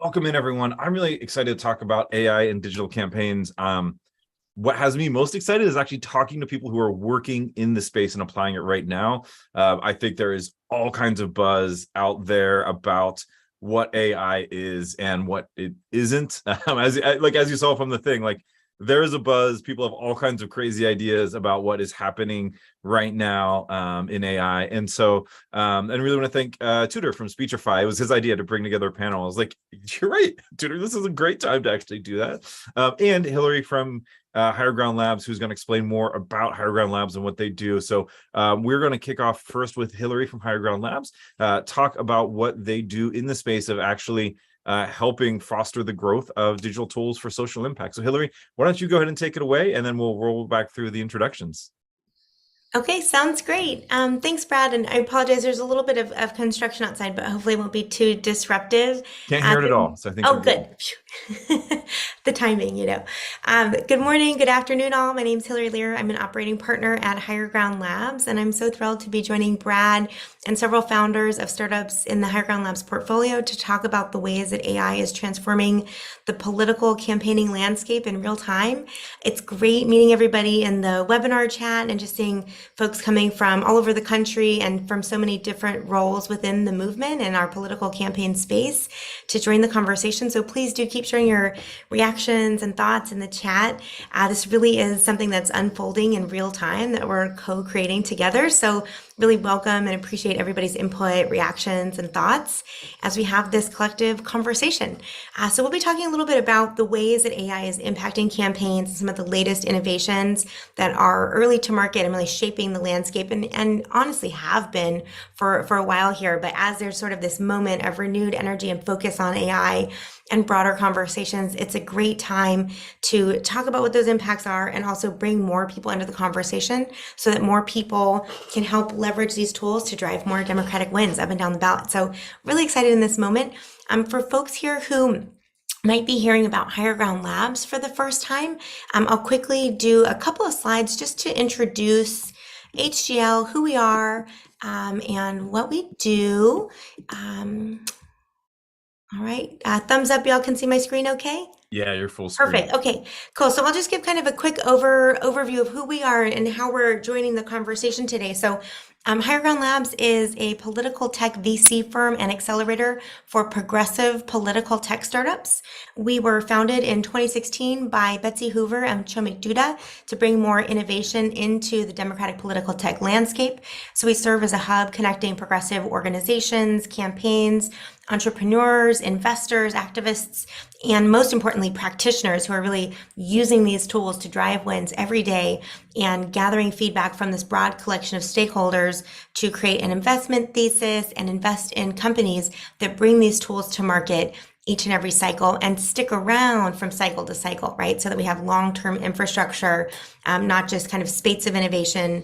Welcome in, everyone. I'm really excited to talk about AI and digital campaigns. What has me most excited is actually talking to people who are working in the space and applying it right now. I think there is all kinds of buzz out there about what AI is and what it isn't. As you saw from the thing, there is a buzz. People have all kinds of crazy ideas about what is happening right now in AI. And so, and really want to thank Tudor from Speechify. It was his idea to bring together a panel. I was like, you're right, Tudor, this is a great time to actually do that. And Hillary from Higher Ground Labs, who's going to explain more about Higher Ground Labs and what they do. So we're going to kick off first with Hillary from Higher Ground Labs, talk about what they do in the space of actually helping foster the growth of digital tools for social impact. So Hillary, why don't you go ahead and take it away, and then we'll roll back through the introductions. Okay, sounds great. Thanks, Brad. And I apologize, there's a little bit of construction outside, but hopefully it won't be too disruptive. Can't hear it at Good, all, so I think oh, you're good. good. The timing. Good morning, good afternoon, all. My name's Hillary Lear. I'm an operating partner at Higher Ground Labs, and I'm so thrilled to be joining Brad and several founders of startups in the Higher Ground Labs portfolio to talk about the ways that AI is transforming the political campaigning landscape in real time. It's great meeting everybody in the webinar chat and just seeing folks coming from all over the country and from so many different roles within the movement and our political campaign space to join the conversation. So please do keep sharing your reactions and thoughts in the chat. This really is something that's unfolding in real time that we're co-creating together. So really welcome and appreciate everybody's input, reactions, and thoughts as we have this collective conversation. So we'll be talking a little bit about the ways that AI is impacting campaigns and some of the latest innovations that are early to market and really shaping the landscape and honestly have been for a while here. But as there's sort of this moment of renewed energy and focus on AI and broader conversations, it's a great time to talk about what those impacts are and also bring more people into the conversation so that more people can help leverage these tools to drive more democratic wins up and down the ballot. So really excited in this moment. For folks here who might be hearing about Higher Ground Labs for the first time, I'll quickly do a couple of slides just to introduce HGL, who we are, and what we do. All right, thumbs up, y'all can see my screen okay? Yeah, you're full screen. Perfect. Okay, cool. So I'll just give kind of a quick overview of who we are and how we're joining the conversation today. So Higher Ground Labs is a political tech VC firm and accelerator for progressive political tech startups. We were founded in 2016 by Betsy Hoover and Chomik Duda to bring more innovation into the democratic political tech landscape. So we serve as a hub connecting progressive organizations, campaigns, entrepreneurs, investors, activists, and most importantly, practitioners who are really using these tools to drive wins every day and gathering feedback from this broad collection of stakeholders to create an investment thesis and invest in companies that bring these tools to market each and every cycle and stick around from cycle to cycle, right? So that we have long-term infrastructure, not just kind of spates of innovation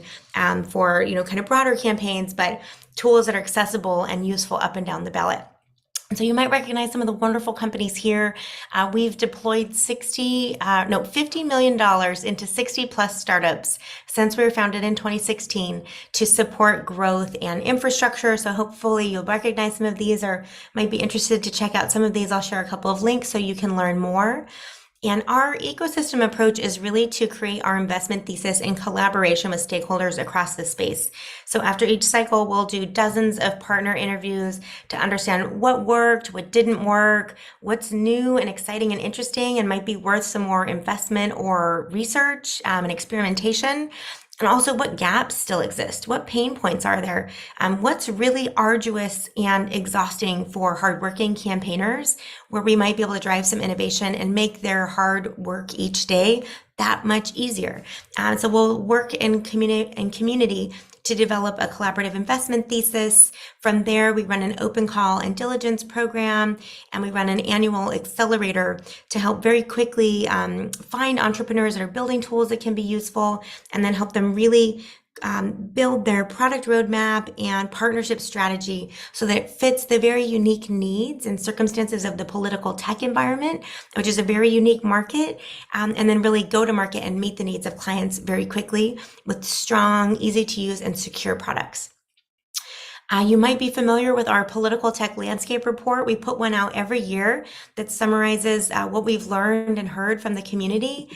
for, kind of broader campaigns, but tools that are accessible and useful up and down the ballot. So you might recognize some of the wonderful companies here. We've deployed $50 million into 60 plus startups since we were founded in 2016 to support growth and infrastructure. So hopefully you'll recognize some of these or might be interested to check out some of these. I'll share a couple of links so you can learn more. And our ecosystem approach is really to create our investment thesis in collaboration with stakeholders across the space. So after each cycle, we'll do dozens of partner interviews to understand what worked, what didn't work, what's new and exciting and interesting and might be worth some more investment or research and experimentation. And also what gaps still exist, what pain points are there, what's really arduous and exhausting for hardworking campaigners, where we might be able to drive some innovation and make their hard work each day that much easier. So we'll work in community to develop a collaborative investment thesis. From there, we run an open call and diligence program, and we run an annual accelerator to help very quickly find entrepreneurs that are building tools that can be useful, and then help them really build their product roadmap and partnership strategy so that it fits the very unique needs and circumstances of the political tech environment, which is a very unique market, and then really go to market and meet the needs of clients very quickly with strong, easy to use and secure products. You might be familiar with our political tech landscape report. We put one out every year that summarizes what we've learned and heard from the community.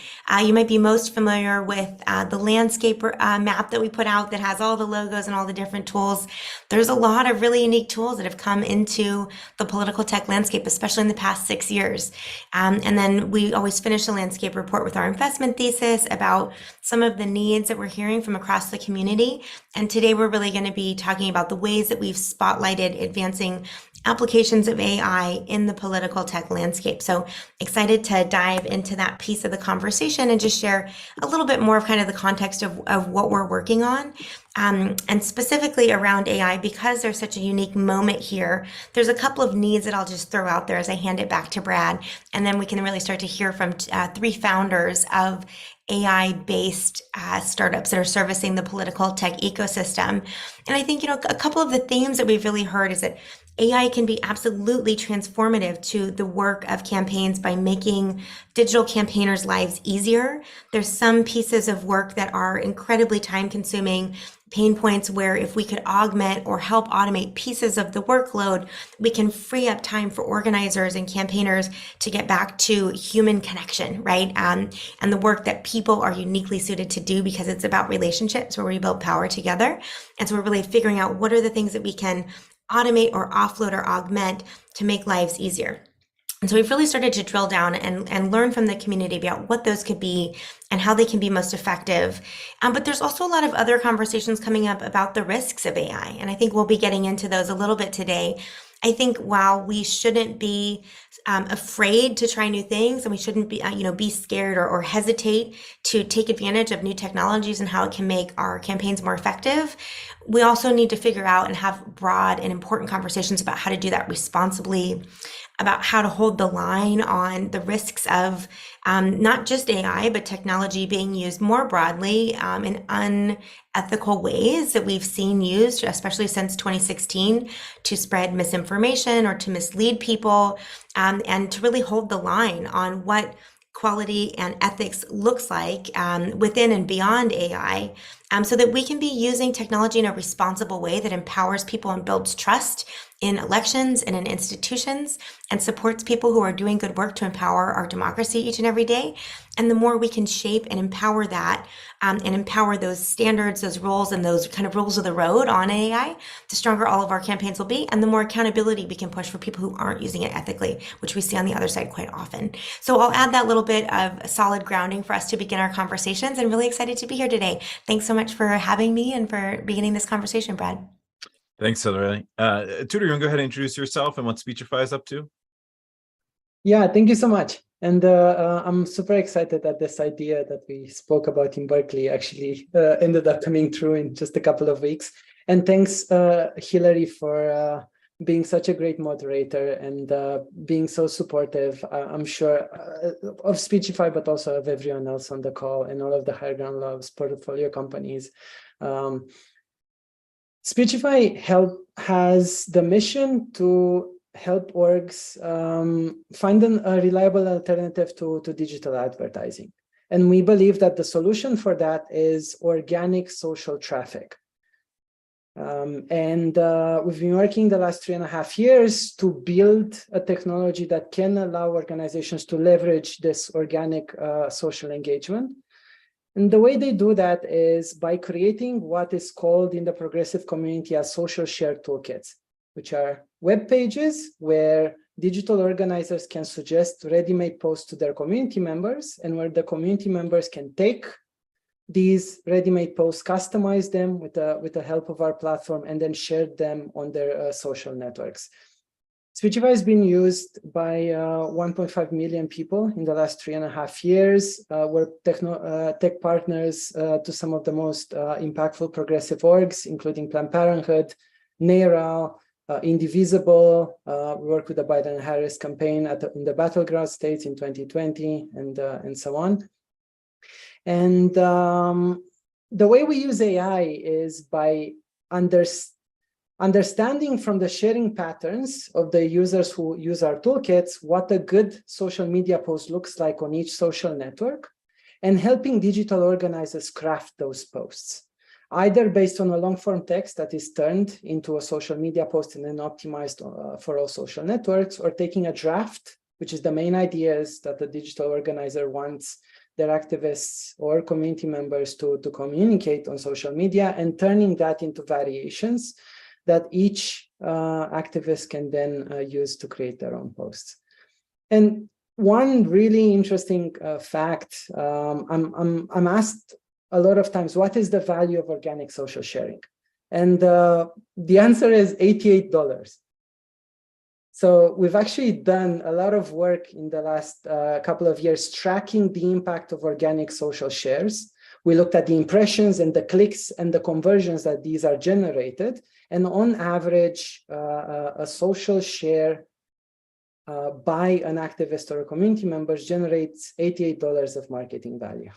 You might be most familiar with the landscape map that we put out that has all the logos and all the different tools. There's a lot of really unique tools that have come into the political tech landscape, especially in the past 6 years. And then we always finish the landscape report with our investment thesis about some of the needs that we're hearing from across the community. And today we're really going to be talking about the ways that we've spotlighted advancing applications of AI in the political tech landscape. So excited to dive into that piece of the conversation and just share a little bit more of kind of the context of what we're working on. And specifically around AI, because there's such a unique moment here, there's a couple of needs that I'll just throw out there as I hand it back to Brad. And then we can really start to hear from three founders of AI-based startups that are servicing the political tech ecosystem. And I think, a couple of the themes that we've really heard is that AI can be absolutely transformative to the work of campaigns by making digital campaigners' lives easier. There's some pieces of work that are incredibly time-consuming, pain points where if we could augment or help automate pieces of the workload, we can free up time for organizers and campaigners to get back to human connection, right? And the work that people are uniquely suited to do, because it's about relationships where we build power together. And so we're really figuring out what are the things that we can automate or offload or augment to make lives easier. And so we've really started to drill down and learn from the community about what those could be and how they can be most effective. But there's also a lot of other conversations coming up about the risks of AI. And I think we'll be getting into those a little bit today. I think while we shouldn't be afraid to try new things, and we shouldn't be scared or hesitate to take advantage of new technologies and how it can make our campaigns more effective, we also need to figure out and have broad and important conversations about how to do that responsibly, about how to hold the line on the risks of not just AI, but technology being used more broadly in unethical ways that we've seen used, especially since 2016, to spread misinformation or to mislead people, and to really hold the line on what quality and ethics looks like within and beyond AI, so that we can be using technology in a responsible way that empowers people and builds trust in elections and in institutions and supports people who are doing good work to empower our democracy each and every day. And the more we can shape and empower that and empower those standards, those rules, and those kind of rules of the road on AI, the stronger all of our campaigns will be, and the more accountability we can push for people who aren't using it ethically, which we see on the other side quite often. So I'll add that little bit of solid grounding for us to begin our conversations, and really excited to be here today. Thanks so much for having me and for beginning this conversation, Brad. Thanks, Hillary. Tudor, you want to go ahead and introduce yourself and what Speechify is up to? Yeah, thank you so much. And I'm super excited that this idea that we spoke about in Berkeley actually ended up coming true in just a couple of weeks. And thanks, Hillary, for being such a great moderator and being so supportive, I'm sure, of Speechify, but also of everyone else on the call and all of the Higher Ground Labs portfolio companies. Speechify has the mission to help orgs find a reliable alternative to digital advertising. And we believe that the solution for that is organic social traffic. We've been working the last 3.5 years to build a technology that can allow organizations to leverage this organic social engagement. And the way they do that is by creating what is called in the progressive community as social share toolkits, which are web pages where digital organizers can suggest ready-made posts to their community members, and where the community members can take these ready-made posts, customize them with the help of our platform, and then share them on their social networks. Speechify has been used by 1.5 million people in the last 3.5 years. We're tech partners to some of the most impactful progressive orgs, including Planned Parenthood, NARAL, Indivisible. We worked with the Biden-Harris campaign in the battleground states in 2020, and so on. And the way we use AI is by understanding from the sharing patterns of the users who use our toolkits what a good social media post looks like on each social network, and helping digital organizers craft those posts. either based on a long form text that is turned into a social media post and then optimized for all social networks, or taking a draft, which is the main idea, is that the digital organizer wants their activists or community members to communicate on social media, and turning that into variations that each activist can then use to create their own posts. And one really interesting fact, I'm asked a lot of times, what is the value of organic social sharing? And the answer is $88. So we've actually done a lot of work in the last couple of years tracking the impact of organic social shares. We looked at the impressions and the clicks and the conversions that these are generated. And on average, a social share by an activist or a community member generates $88 of marketing value.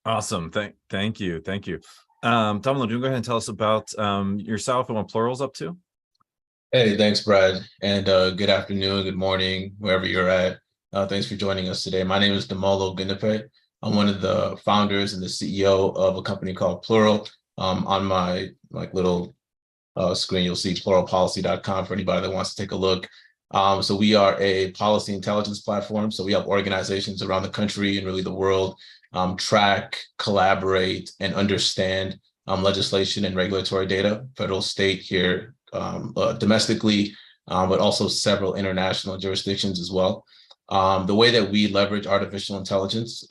Awesome. Thank you. Demaldo, do you want to go ahead and tell us about yourself and what Plural's up to? Hey, thanks, Brad. And good afternoon, good morning, wherever you're at. Thanks for joining us today. My name is Demaldo. I'm one of the founders and the CEO of a company called Plural. On my little screen, you'll see pluralpolicy.com for anybody that wants to take a look. So we are a policy intelligence platform. So we help organizations around the country and really the world track, collaborate, and understand legislation and regulatory data, federal, state, here, domestically, but also several international jurisdictions as well. The way that we leverage artificial intelligence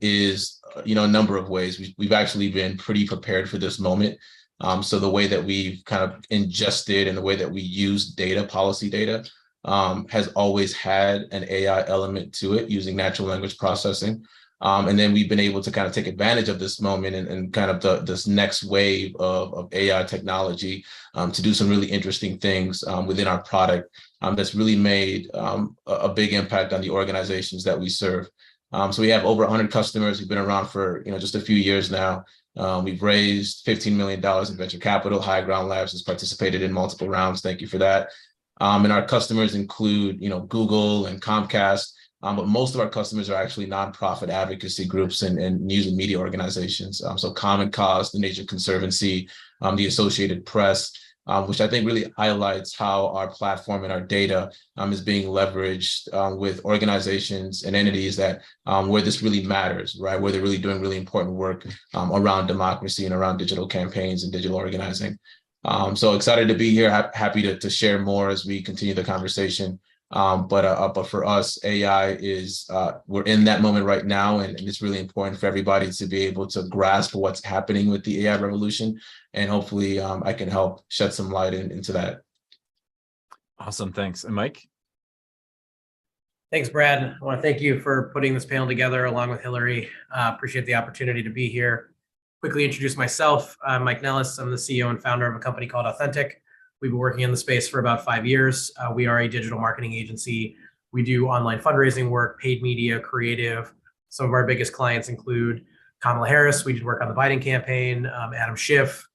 is, a number of ways. We've actually been pretty prepared for this moment. So the way that we've kind of ingested and the way that we use data, policy data, has always had an AI element to it using natural language processing. And then we've been able to kind of take advantage of this moment and kind of this next wave of AI technology to do some really interesting things within our product that's really made a big impact on the organizations that we serve. So we have over 100 customers. We've been around for just a few years now. We've raised $15 million in venture capital. High Ground Labs has participated in multiple rounds. Thank you for that. And our customers include Google and Comcast. But most of our customers are actually nonprofit advocacy groups and news and media organizations. So Common Cause, the Nature Conservancy, the Associated Press, which I think really highlights how our platform and our data is being leveraged with organizations and entities that where this really matters, right? Where they're really doing really important work around democracy and around digital campaigns and digital organizing. So excited to be here. Happy to share more as we continue the conversation. But for us, AI is, we're in that moment right now, and it's really important for everybody to be able to grasp what's happening with the AI revolution. And hopefully I can help shed some light into that. Awesome, thanks. And Mike? Thanks, Brad. I want to thank you for putting this panel together along with Hillary. Appreciate the opportunity to be here. Quickly introduce myself. I'm Mike Nellis. I'm the CEO and founder of a company called Authentic. We've been working in the space for about 5 years. We are a digital marketing agency. We do online fundraising work, paid media, creative. Some of our biggest clients include Kamala Harris. We did work on the Biden campaign, Adam Schiff.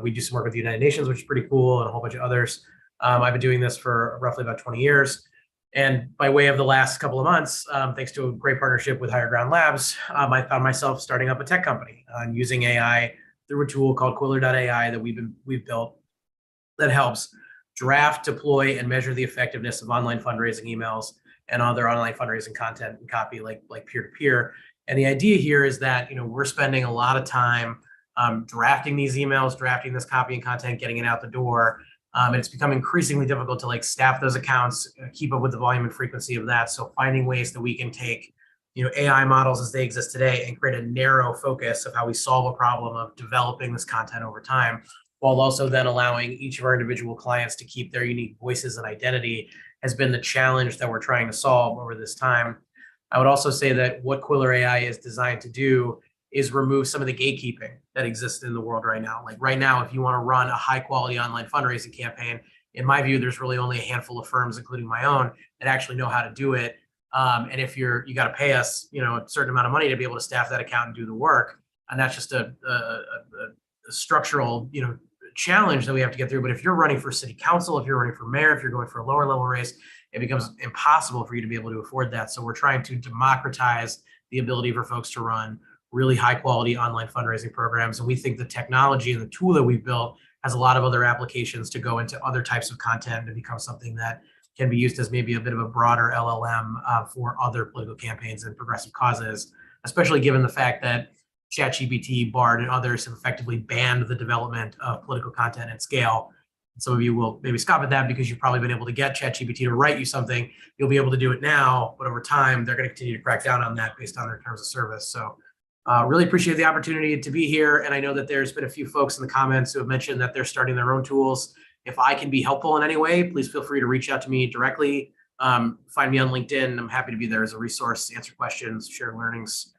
We do some work with the United Nations, which is pretty cool, and a whole bunch of others. I've been doing this for roughly about 20 years. And by way of the last couple of months, thanks to a great partnership with Higher Ground Labs, I found myself starting up a tech company using AI through a tool called Quiller.ai that we've built that helps draft, deploy, and measure the effectiveness of online fundraising emails and other online fundraising content and copy like peer-to-peer. And the idea here is that we're spending a lot of time drafting these emails, drafting this copy and content, getting it out the door. And it's become increasingly difficult to staff those accounts, keep up with the volume and frequency of that. So finding ways that we can take AI models as they exist today and create a narrow focus of how we solve a problem of developing this content over time, while also then allowing each of our individual clients to keep their unique voices and identity has been the challenge that we're trying to solve over this time. I would also say that what Quiller.ai is designed to do is remove some of the gatekeeping that exists in the world right now. Like right now, if you want to run a high quality online fundraising campaign, in my view, there's really only a handful of firms, including my own, that actually know how to do it. And if you got to pay us, a certain amount of money to be able to staff that account and do the work. And that's just a structural, challenge that we have to get through. But if you're running for city council, if you're running for mayor, if you're going for a lower level race, it becomes impossible for you to be able to afford that. So we're trying to democratize the ability for folks to run. really high quality online fundraising programs. And we think the technology and the tool that we've built has a lot of other applications to go into other types of content to become something that can be used as maybe a bit of a broader LLM for other political campaigns and progressive causes, especially given the fact that ChatGPT, Bard, and others have effectively banned the development of political content at scale. Some of you will maybe scoff at that because you've probably been able to get ChatGPT to write you something. You'll be able to do it now, but over time, they're going to continue to crack down on that based on their terms of service. So really appreciate the opportunity to be here. And I know that there's been a few folks in the comments who have mentioned that they're starting their own tools. If I can be helpful in any way, please feel free to reach out to me directly. Find me on LinkedIn. I'm happy to be there as a resource, answer questions, share learnings,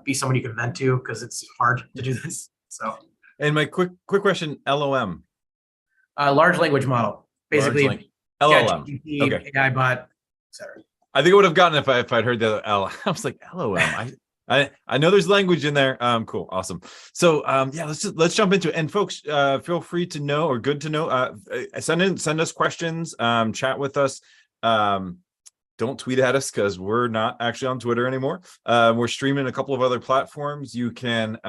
be someone you can vent to because it's hard to do this. So, And my quick question, LOM. Large language model, basically. LLM. ChatGPT, Okay. AI bot, etc. I think I would have gotten it if I'd heard the L. I was like, LOM. I know there's language in there. Cool, awesome. So yeah, let's jump into it. And folks, feel free to know, or good to know, send us questions, chat with us. Don't tweet at us because we're not actually on Twitter anymore. We're streaming a couple of other platforms. You can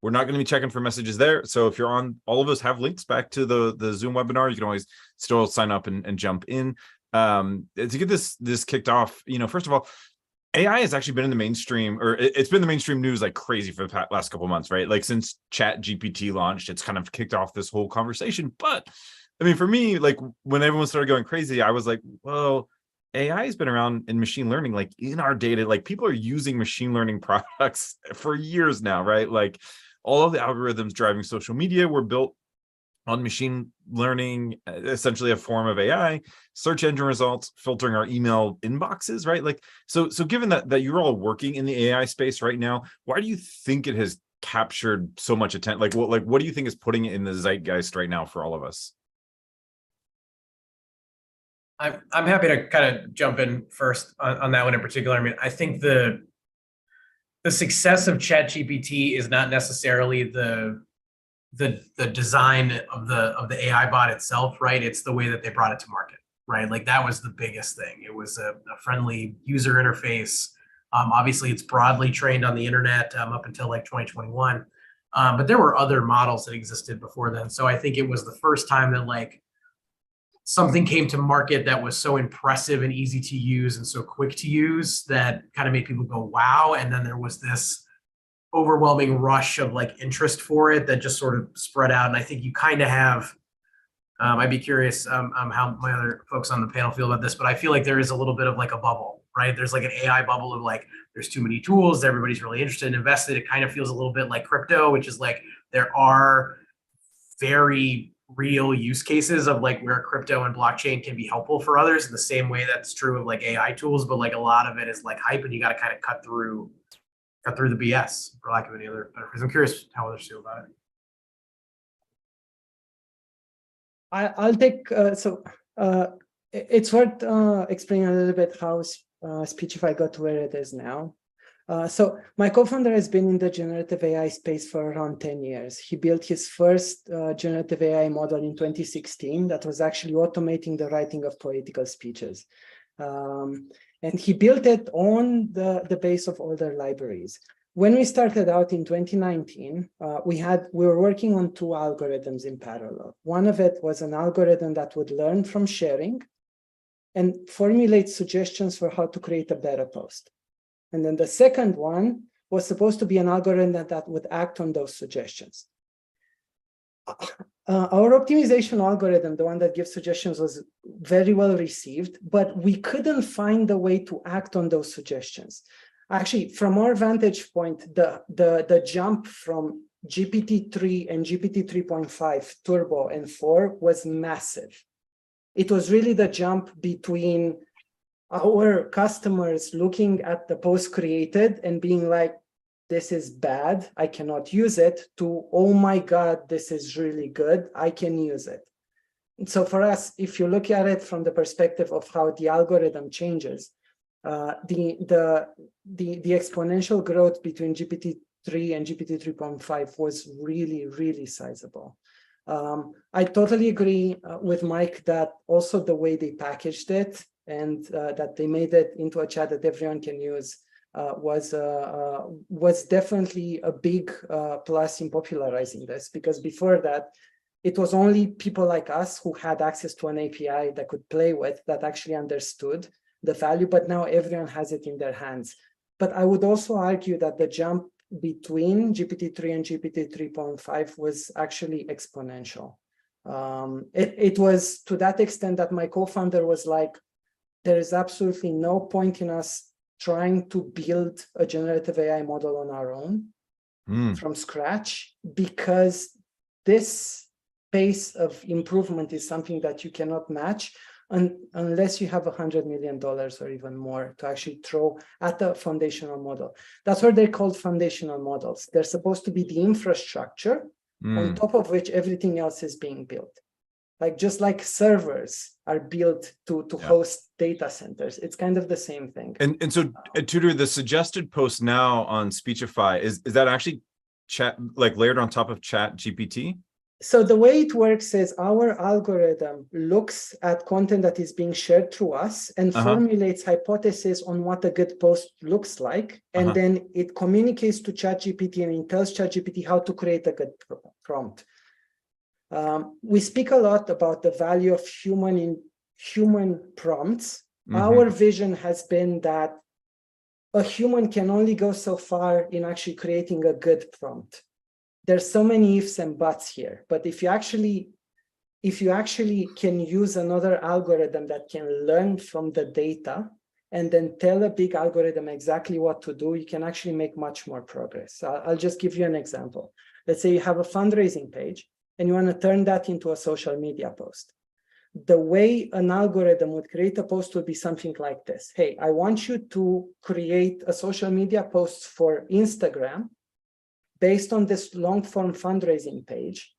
we're not going to be checking for messages there. So if you're on, all of us have links back to the Zoom webinar. You can always still sign up and jump in. To get this kicked off, first of all, AI has actually been in the mainstream, or it's been the mainstream news like crazy for the last couple of months, right? Like since ChatGPT launched, it's kind of kicked off this whole conversation. But I mean, for me, like when everyone started going crazy, I was like, well, AI has been around in machine learning, like in our data, like people are using machine learning products for years now, right? Like all of the algorithms driving social media were built on machine learning, essentially a form of AI, search engine results, filtering our email inboxes, right? Like, so given that you're all working in the AI space right now, why do you think it has captured so much attention? Like, what do you think is putting it in the zeitgeist right now for all of us? I'm happy to kind of jump in first on that one in particular. I mean, I think the success of ChatGPT is not necessarily the design of the AI bot itself, right? It's the way that they brought it to market, right? Like that was the biggest thing. It was a friendly user interface. Obviously, it's broadly trained on the internet up until like 2021, but there were other models that existed before then. So I think it was the first time that like something came to market that was so impressive and easy to use and so quick to use that kind of made people go, wow. And then there was this overwhelming rush of like interest for it that just sort of spread out. And I think you kind of have, I'd be curious how my other folks on the panel feel about this, but I feel like there is a little bit of like a bubble, right? There's like an AI bubble of like, there's too many tools, everybody's really interested and invested. It kind of feels a little bit like crypto, which is like, there are very real use cases of like where crypto and blockchain can be helpful for others in the same way that's true of like AI tools, but like a lot of it is like hype and you got to kind of cut through the BS, for lack of any other better phrase. I'm curious how others feel about it. I'll take, it's worth explaining a little bit how Speechify got to where it is now. So my co-founder has been in the generative AI space for around 10 years. He built his first generative AI model in 2016 that was actually automating the writing of political speeches. And he built it on the base of older libraries. When we started out in 2019, we were working on two algorithms in parallel. One of it was an algorithm that would learn from sharing and formulate suggestions for how to create a better post. And then the second one was supposed to be an algorithm that would act on those suggestions. Our optimization algorithm, the one that gives suggestions, was very well received, but we couldn't find a way to act on those suggestions. Actually, from our vantage point, the jump from GPT-3 and GPT 3.5 Turbo and 4 was massive. It was really the jump between our customers looking at the post created and being like, this is bad, I cannot use it, to, oh my God, this is really good, I can use it. And so for us, if you look at it from the perspective of how the algorithm changes, the exponential growth between GPT-3 and GPT 3.5 was really, really sizable. I totally agree with Mike that also the way they packaged it and that they made it into a chat that everyone can use was definitely a big plus in popularizing this, because before that, it was only people like us who had access to an API that could play with, that actually understood the value, but now everyone has it in their hands. But I would also argue that the jump between GPT-3 and GPT-3.5 was actually exponential. It was to that extent that my co-founder was like, there is absolutely no point in us trying to build a generative AI model on our own from scratch, because this pace of improvement is something that you cannot match unless you have $100 million or even more to actually throw at a foundational model. That's what they're called, foundational models. They're supposed to be the infrastructure on top of which everything else is being built. Like, just like servers are built to host data centers, it's kind of the same thing. And so, Tudor, the suggested post now on Speechify, is that actually chat, like layered on top of Chat GPT? So the way it works is our algorithm looks at content that is being shared through us and formulates hypotheses on what a good post looks like. And then it communicates to ChatGPT, and it tells ChatGPT how to create a good prompt. We speak a lot about the value of human prompts. Our vision has been that a human can only go so far in actually creating a good prompt. There's so many ifs and buts here, but if you actually can use another algorithm that can learn from the data and then tell a big algorithm exactly what to do, you can actually make much more progress. I'll just give you an example. Let's say you have a fundraising page and you want to turn that into a social media post. The way an algorithm would create a post would be something like this. Hey, I want you to create a social media post for Instagram based on this long form fundraising page,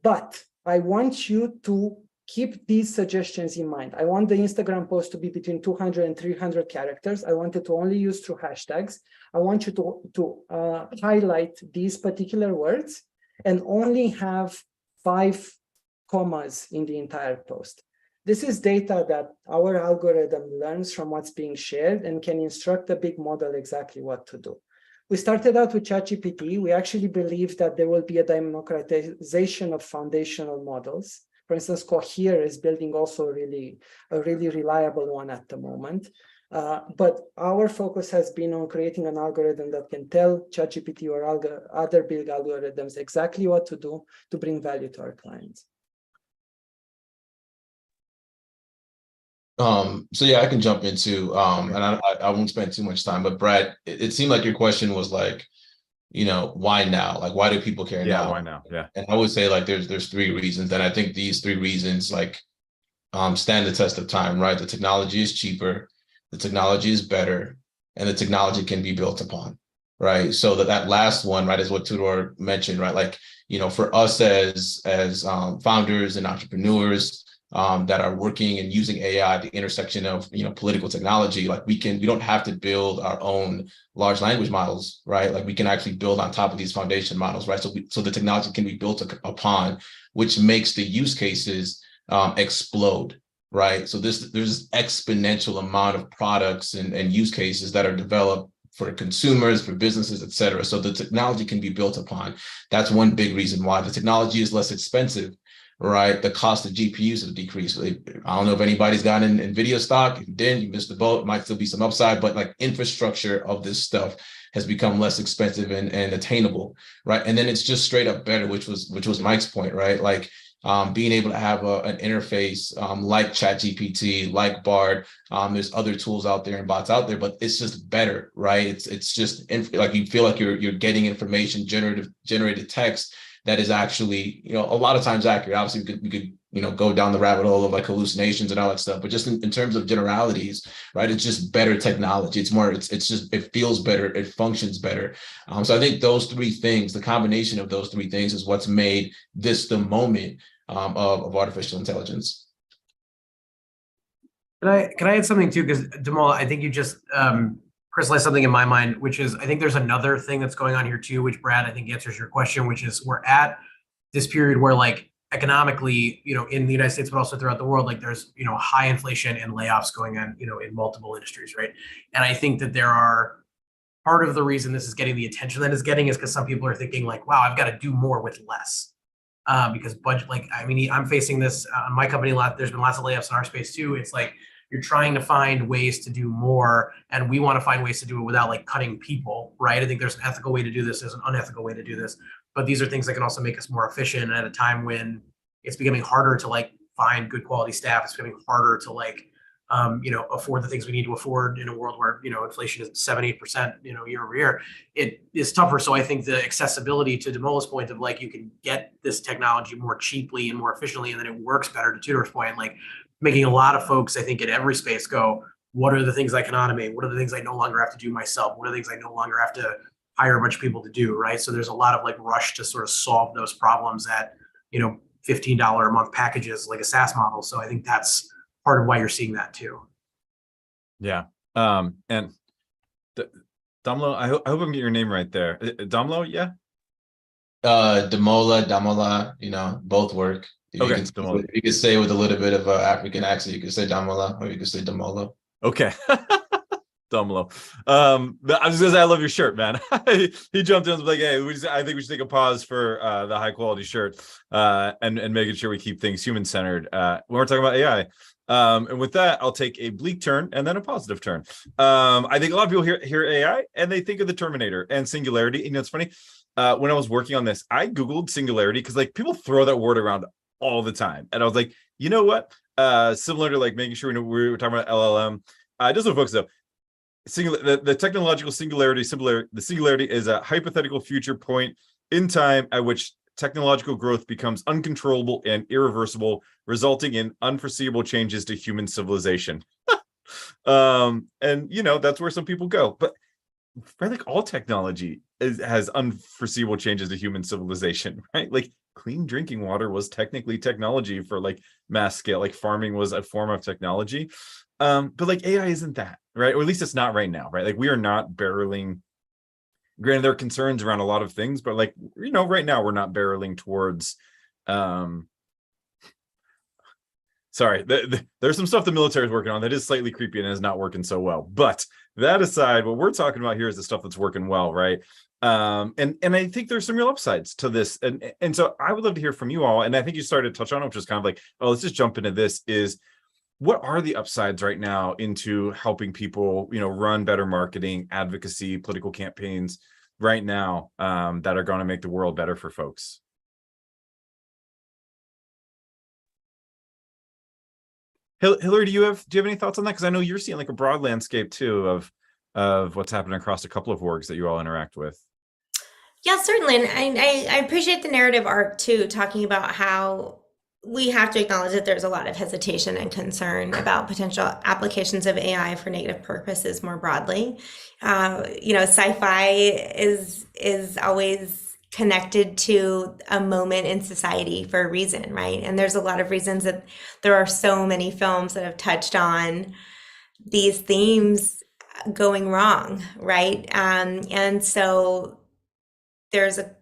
but I want you to keep these suggestions in mind. I want the Instagram post to be between 200 and 300 characters. I want it to only use through hashtags. I want you to highlight these particular words and only have 5 commas in the entire post. This is data that our algorithm learns from what's being shared and can instruct a big model exactly what to do. We started out with ChatGPT. We actually believe that there will be a democratization of foundational models. For instance, Cohere is building also a really reliable one at the moment. But our focus has been on creating an algorithm that can tell ChatGPT or other big algorithms exactly what to do to bring value to our clients. So yeah, I can jump into, and I won't spend too much time, but Brad, it seemed like your question was like, why now? Like, why do people care now? Yeah, why now? Yeah. And I would say like, there's 3 reasons. And I think these 3 reasons like stand the test of time, right? The technology is cheaper, the technology is better, and the technology can be built upon, right? So that last one, right, is what Tudor mentioned, right? Like, for us as founders and entrepreneurs, that are working and using AI at the intersection of political technology, like we don't have to build our own large language models, right? Like we can actually build on top of these foundation models, right? So the technology can be built upon, which makes the use cases explode, right? So there's exponential amount of products and use cases that are developed for consumers, for businesses, et cetera. So the technology can be built upon. That's one big reason why the technology is less expensive. Right, the cost of GPUs have decreased. I don't know if anybody's gotten in NVIDIA stock. If you didn't, you missed the boat. Might still be some upside, but like infrastructure of this stuff has become less expensive and attainable, right? And then it's just straight up better, which was Mike's point, right? Like being able to have an interface like ChatGPT, like Bard. There's other tools out there and bots out there, but it's just better, right? It's just like you feel like you're getting information, generated text that is actually, a lot of times accurate. Obviously, we could go down the rabbit hole of like hallucinations and all that stuff, but just in terms of generalities, right? It's just better technology. It feels better, it functions better. So I think those 3 things, the combination of those 3 things is what's made this the moment of artificial intelligence. Can I add something too? Because Demaldo, I think you just crystallized something in my mind, which is I think there's another thing that's going on here too, which Brad, I think answers your question, which is we're at this period where like economically, in the United States, but also throughout the world, like there's, high inflation and layoffs going on, in multiple industries, right? And I think that part of the reason this is getting the attention that it's getting is because some people are thinking like, wow, I've got to do more with less. Because budget, I'm facing this on my company a lot. There's been lots of layoffs in our space too. It's like you're trying to find ways to do more, and we want to find ways to do it without like cutting people, right? I think there's an ethical way to do this, there's an unethical way to do this, but these are things that can also make us more efficient at a time when it's becoming harder to like find good quality staff. It's becoming harder to like afford the things we need to afford in a world where, inflation is 7-8%, year over year. It is tougher. So I think the accessibility, to Demolo's point, of like, you can get this technology more cheaply and more efficiently, and then it works better, to Tudor's point, like making a lot of folks, I think, in every space go, what are the things I can automate? What are the things I no longer have to do myself? What are the things I no longer have to hire a bunch of people to do, right? So there's a lot of like rush to sort of solve those problems at, $15 a month packages, like a SaaS model. So I think that's part of why you're seeing that too. Yeah. And Demaldo, I hope I'm getting your name right there. Demaldo, yeah? Damola, both work. Okay, You can say with a little bit of an African accent, you can say Damola, or you can say Demaldo. Okay. Demaldo. I was gonna say, I love your shirt, man. He jumped in and was like, hey, I think we should take a pause for the high quality shirt and making sure we keep things human centered when we're talking about AI. And with that, I'll take a bleak turn and then a positive turn. I think a lot of people hear AI and they think of the Terminator and Singularity. And it's funny, when I was working on this, I Googled Singularity because like people throw that word around all the time. And I was like, you know what? Similar to like making sure we were talking about LLM. Just so folks know, the technological singularity, the singularity is a hypothetical future point in time at which technological growth becomes uncontrollable and irreversible, resulting in unforeseeable changes to human civilization. And that's where some people go. But I think all technology has unforeseeable changes to human civilization, right? Like clean drinking water was technically technology for like mass scale, like farming was a form of technology. But like AI isn't that, right? Or at least it's not right now, right? Like we are not barreling. Granted, there are concerns around a lot of things, but like, right now we're not barreling towards, sorry, there's some stuff the military is working on that is slightly creepy and is not working so well. But that aside, what we're talking about here is the stuff that's working well, right? And I think there's some real upsides to this. And so I would love to hear from you all. And I think you started to touch on it, which is kind of like, oh, let's just jump into this, is what are the upsides right now into helping people, run better marketing, advocacy, political campaigns right now that are going to make the world better for folks? Hillary, do you have any thoughts on that? Because I know you're seeing like a broad landscape too of what's happening across a couple of orgs that you all interact with. Yeah, certainly. And I appreciate the narrative arc too, talking about how we have to acknowledge that there's a lot of hesitation and concern about potential applications of AI for negative purposes more broadly. Sci-fi is always connected to a moment in society for a reason, right? And there's a lot of reasons that there are so many films that have touched on these themes going wrong, right? And so there's a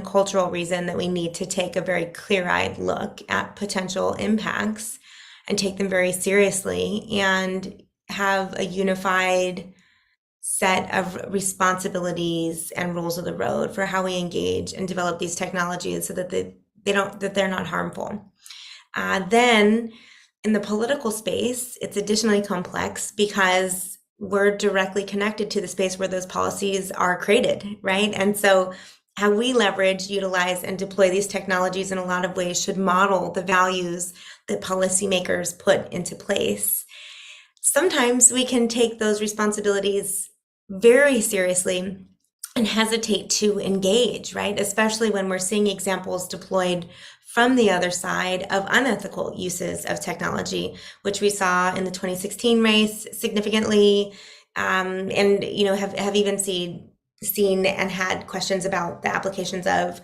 cultural reason that we need to take a very clear-eyed look at potential impacts and take them very seriously and have a unified set of responsibilities and rules of the road for how we engage and develop these technologies so that they're not harmful. Then in the political space, it's additionally complex because we're directly connected to the space where those policies are created, right? And so how we leverage, utilize, and deploy these technologies in a lot of ways should model the values that policymakers put into place. Sometimes we can take those responsibilities very seriously and hesitate to engage, right? Especially when we're seeing examples deployed from the other side of unethical uses of technology, which we saw in the 2016 race significantly, and have even seen and had questions about the applications of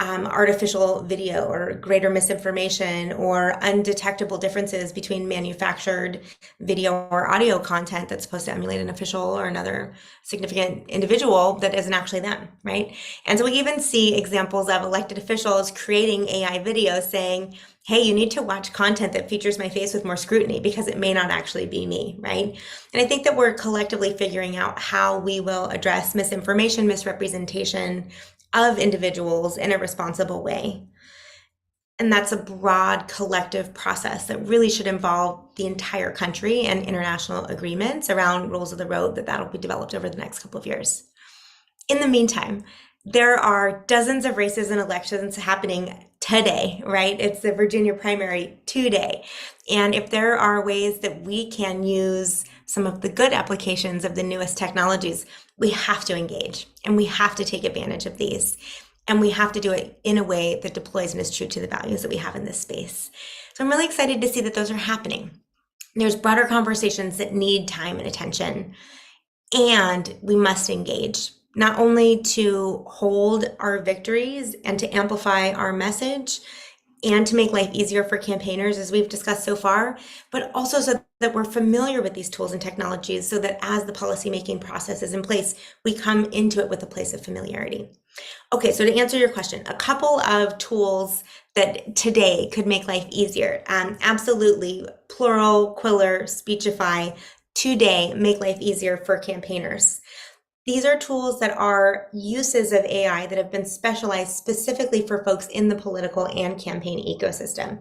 artificial video or greater misinformation or undetectable differences between manufactured video or audio content that's supposed to emulate an official or another significant individual that isn't actually them, right? And so we even see examples of elected officials creating AI videos saying, hey, you need to watch content that features my face with more scrutiny because it may not actually be me, right? And I think that we're collectively figuring out how we will address misinformation, misrepresentation of individuals in a responsible way. And that's a broad collective process that really should involve the entire country and international agreements around rules of the road that'll be developed over the next couple of years. In the meantime, there are dozens of races and elections happening today, right? It's the Virginia primary today. And if there are ways that we can use some of the good applications of the newest technologies, we have to engage and we have to take advantage of these. And we have to do it in a way that deploys and is true to the values that we have in this space. So I'm really excited to see that those are happening. There's broader conversations that need time and attention, and we must engage, not only to hold our victories and to amplify our message and to make life easier for campaigners, as we've discussed so far, but also so that we're familiar with these tools and technologies so that as the policymaking process is in place, we come into it with a place of familiarity. Okay, so to answer your question, a couple of tools that today could make life easier. Absolutely, Plural, Quiller, Speechify, today make life easier for campaigners. These are tools that are uses of AI that have been specialized specifically for folks in the political and campaign ecosystem.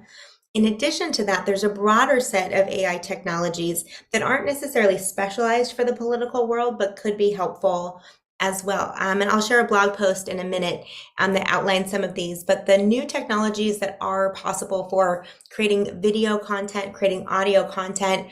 In addition to that, there's a broader set of AI technologies that aren't necessarily specialized for the political world, but could be helpful as well. And I'll share a blog post in a minute that outlines some of these, but the new technologies that are possible for creating video content, creating audio content,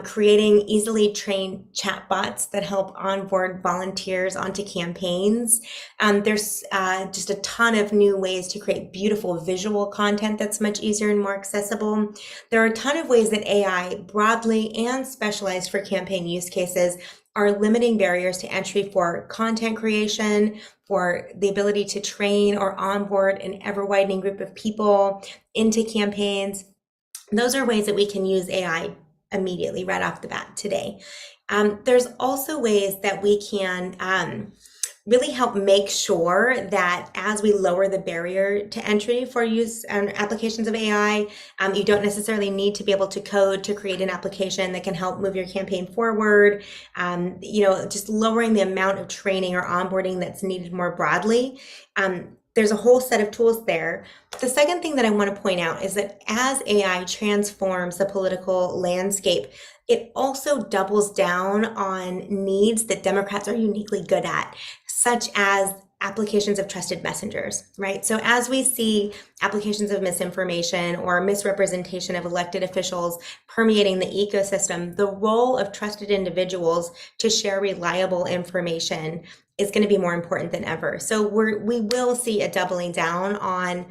creating easily trained chatbots that help onboard volunteers onto campaigns. There's just a ton of new ways to create beautiful visual content that's much easier and more accessible. There are a ton of ways that AI, broadly and specialized for campaign use cases, are limiting barriers to entry for content creation, for the ability to train or onboard an ever-widening group of people into campaigns. Those are ways that we can use AI immediately right off the bat today. There's also ways that we can really help make sure that as we lower the barrier to entry for use and applications of AI, you don't necessarily need to be able to code to create an application that can help move your campaign forward. Just lowering the amount of training or onboarding that's needed more broadly. There's a whole set of tools there. The second thing that I want to point out is that as AI transforms the political landscape, it also doubles down on needs that Democrats are uniquely good at, such as applications of trusted messengers, right? So as we see applications of misinformation or misrepresentation of elected officials permeating the ecosystem, the role of trusted individuals to share reliable information is going to be more important than ever. So we will see a doubling down on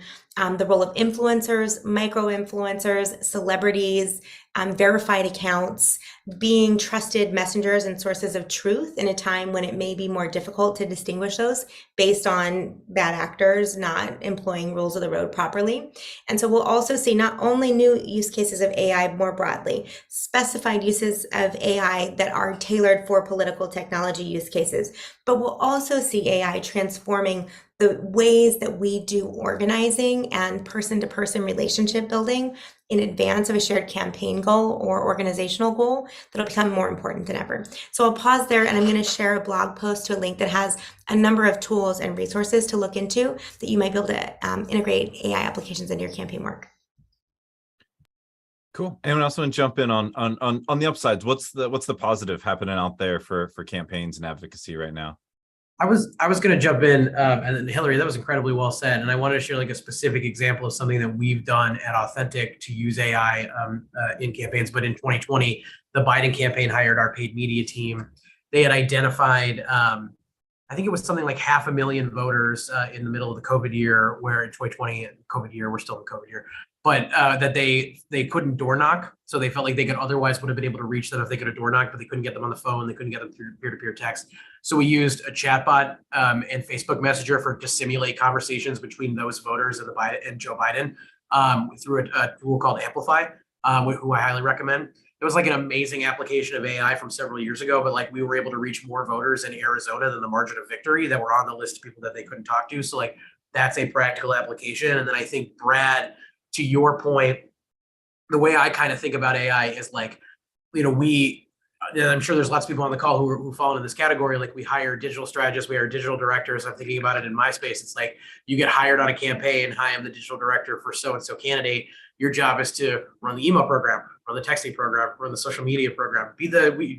the role of influencers, micro-influencers, celebrities, verified accounts, being trusted messengers and sources of truth in a time when it may be more difficult to distinguish those based on bad actors not employing rules of the road properly. And so we'll also see not only new use cases of AI more broadly, specified uses of AI that are tailored for political technology use cases, but we'll also see AI transforming the ways that we do organizing and person-to-person relationship building in advance of a shared campaign goal or organizational goal that'll become more important than ever. So I'll pause there and I'm going to share a blog post to a link that has a number of tools and resources to look into that you might be able to integrate AI applications into your campaign work. Cool. Anyone else want to jump in on the upsides? What's the positive happening out there for campaigns and advocacy right now? I was going to jump in, and then Hillary, that was incredibly well said. And I wanted to share like a specific example of something that we've done at Authentic to use AI in campaigns. But in 2020, the Biden campaign hired our paid media team. They had identified, I think it was something like 500,000 voters in the middle of the COVID year, where in 2020, COVID year, we're still in the COVID year. but that they couldn't door knock. So they felt like they could otherwise would have been able to reach them if they could have door knocked, but they couldn't get them on the phone. They couldn't get them through peer-to-peer text. So we used a chatbot and Facebook Messenger to simulate conversations between those voters and Joe Biden through a tool called Amplify, who I highly recommend. It was like an amazing application of AI from several years ago, but like we were able to reach more voters in Arizona than the margin of victory that were on the list of people that they couldn't talk to. So like that's a practical application. And then I think, Brad, to your point, the way I kind of think about AI is like, you know, I'm sure there's lots of people on the call who fall into this category. Like we hire digital strategists, we hire digital directors. I'm thinking about it in my space. It's like you get hired on a campaign. Hi, I'm the digital director for so-and-so candidate. Your job is to run the email program, run the texting program, run the social media program.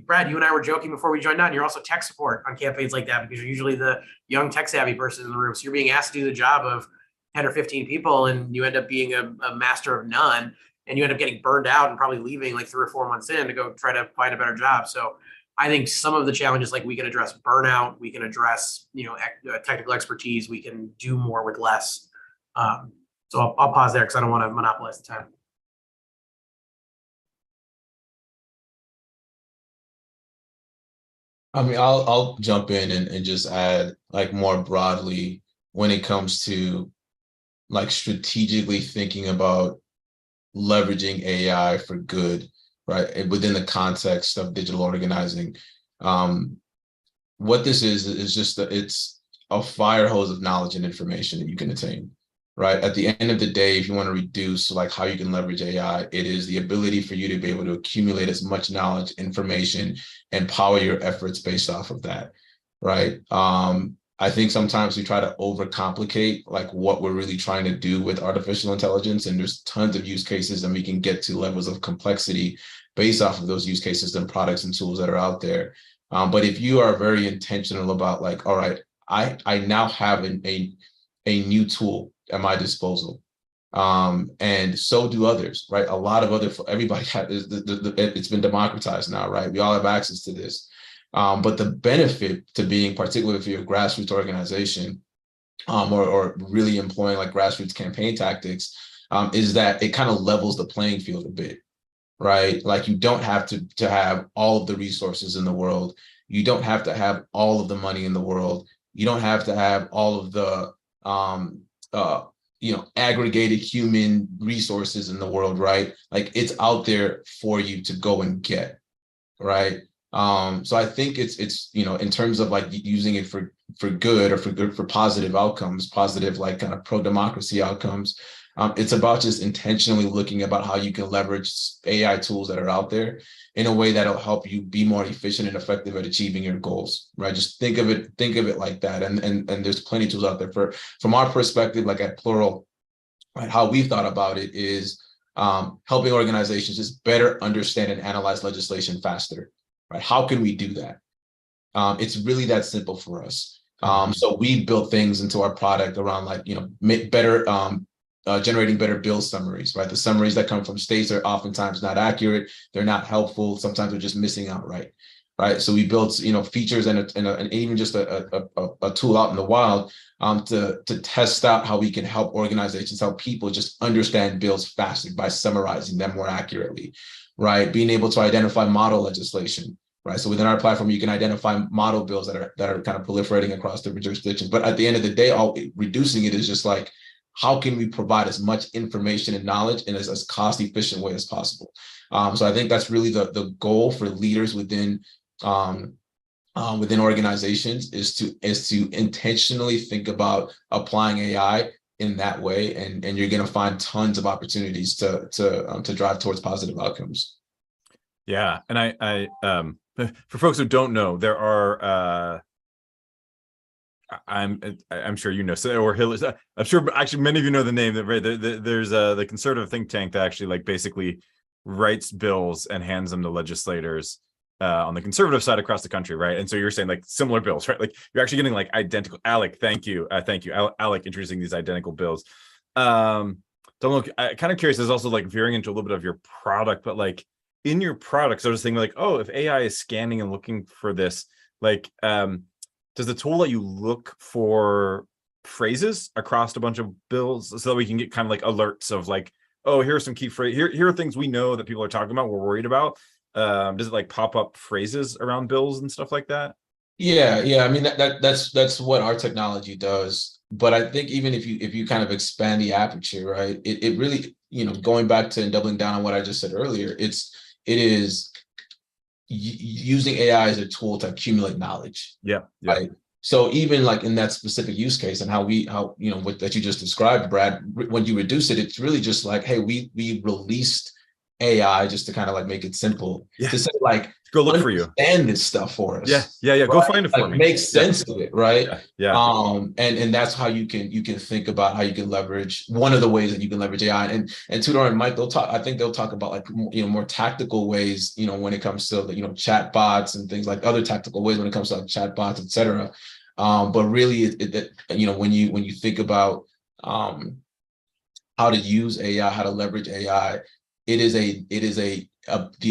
Brad, you and I were joking before we joined on. You're also tech support on campaigns like that because you're usually the young tech savvy person in the room. So you're being asked to do the job of 10 or 15 people and you end up being a master of none. And you end up getting burned out and probably leaving like 3 or 4 months in to go try to find a better job. So I think some of the challenges, like we can address burnout, we can address, technical expertise, we can do more with less. So I'll pause there because I don't want to monopolize the time. I mean, I'll jump in and just add like more broadly when it comes to like strategically thinking about leveraging AI for good, right? Within the context of digital organizing. What this is just it's a fire hose of knowledge and information that you can attain, right? At the end of the day, if you want to reduce like how you can leverage AI, it is the ability for you to be able to accumulate as much knowledge, information, and power your efforts based off of that, right? I think sometimes we try to overcomplicate like what we're really trying to do with artificial intelligence, and there's tons of use cases and we can get to levels of complexity based off of those use cases and products and tools that are out there. But if you are very intentional about like, all right, I now have a new tool at my disposal. And so do others, right? A lot of everybody it's been democratized now, right? We all have access to this. But the benefit to being, particularly if you're a grassroots organization, or really employing like grassroots campaign tactics, is that it kind of levels the playing field a bit, right? Like you don't have to have all of the resources in the world. You don't have to have all of the money in the world. You don't have to have all of the aggregated human resources in the world, right? Like it's out there for you to go and get, right? So I think it's in terms of like using it for good or for positive outcomes, positive like kind of pro-democracy outcomes. It's about just intentionally looking about how you can leverage AI tools that are out there in a way that'll help you be more efficient and effective at achieving your goals, right? Just think of it like that. And there's plenty of tools out there from our perspective, like at Plural, right? How we've thought about it is helping organizations just better understand and analyze legislation faster. Right? How can we do that? It's really that simple for us. So we built things into our product around like, better generating better bill summaries, right? The summaries that come from states are oftentimes not accurate. They're not helpful. Sometimes they're just missing out, right? So we built, features and even just a tool out in the wild to test out how we can help organizations, help people just understand bills faster by summarizing them more accurately, right? Being able to identify model legislation, right? So within our platform, you can identify model bills that are kind of proliferating across different jurisdictions. But at the end of the day, reducing it is just like, how can we provide as much information and knowledge in as cost efficient way as possible? So I think that's really the goal for leaders within organizations is to intentionally think about applying AI in that way, and you're going to find tons of opportunities to drive towards positive outcomes. Yeah, and I for folks who don't know, there are I'm sure you know, or Hill. I'm sure actually many of you know the name. Right, there's the conservative think tank that actually like basically writes bills and hands them to legislators on the conservative side across the country, right? And so you're saying like similar bills, right? Like you're actually getting like identical. Alec, thank you, Alec, introducing these identical bills. Don't look. I'm kind of curious. There's also like veering into a little bit of your product, but like in your product, so I was thinking like, oh, if AI is scanning and looking for this, like, does the tool let you look for phrases across a bunch of bills so that we can get kind of like alerts of like oh, here are some key phrases. Here are things we know that people are talking about, we're worried about. Does it like pop up phrases around bills and stuff like that? Yeah. I mean, that's what our technology does. But I think even if you kind of expand the aperture, right, it really, going back to and doubling down on what I just said earlier, it is using AI as a tool to accumulate knowledge. Yeah. Right. So even like in that specific use case and how what that you just described, Brad, when you reduce it, it's really just like, hey, we released AI just to kind of like make it simple to say like, go look for you, understand this stuff for us. Yeah. Right? Go find it for me. Make sense of it, right? Yeah. And that's how you can think about how you can leverage, one of the ways that you can leverage AI. And Tudor and Mike, I think they'll talk about like more tactical ways, when it comes to chat bots and things like other tactical ways when it comes to like chat bots, et cetera. But really, when you think about how to use AI, how to leverage AI, it is the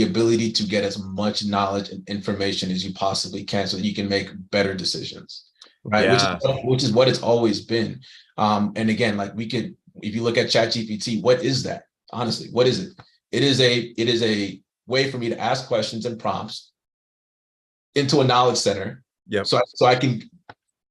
ability to get as much knowledge and information as you possibly can so that you can make better decisions, right? Yeah. Which is what it's always been. And again, like if you look at ChatGPT, what is that? Honestly, what is it? It is a way for me to ask questions and prompts into a knowledge center. Yep. So I can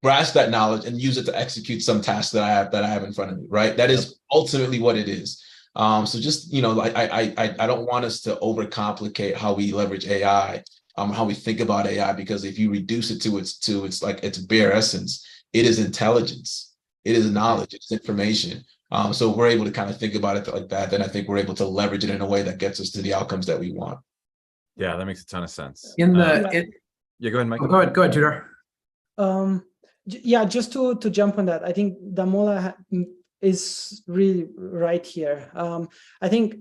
grasp that knowledge and use it to execute some task that I have in front of me, right? That is ultimately what it is. So just, I don't want us to overcomplicate how we leverage AI, how we think about AI, because if you reduce it to its bare essence, it is intelligence, it is knowledge, it's information. So if we're able to kind of think about it like that, then I think we're able to leverage it in a way that gets us to the outcomes that we want. Yeah, that makes a ton of sense. Go ahead, Mike. Go ahead, Tudor. Yeah, just to jump on that, I think Damola is really right here. I think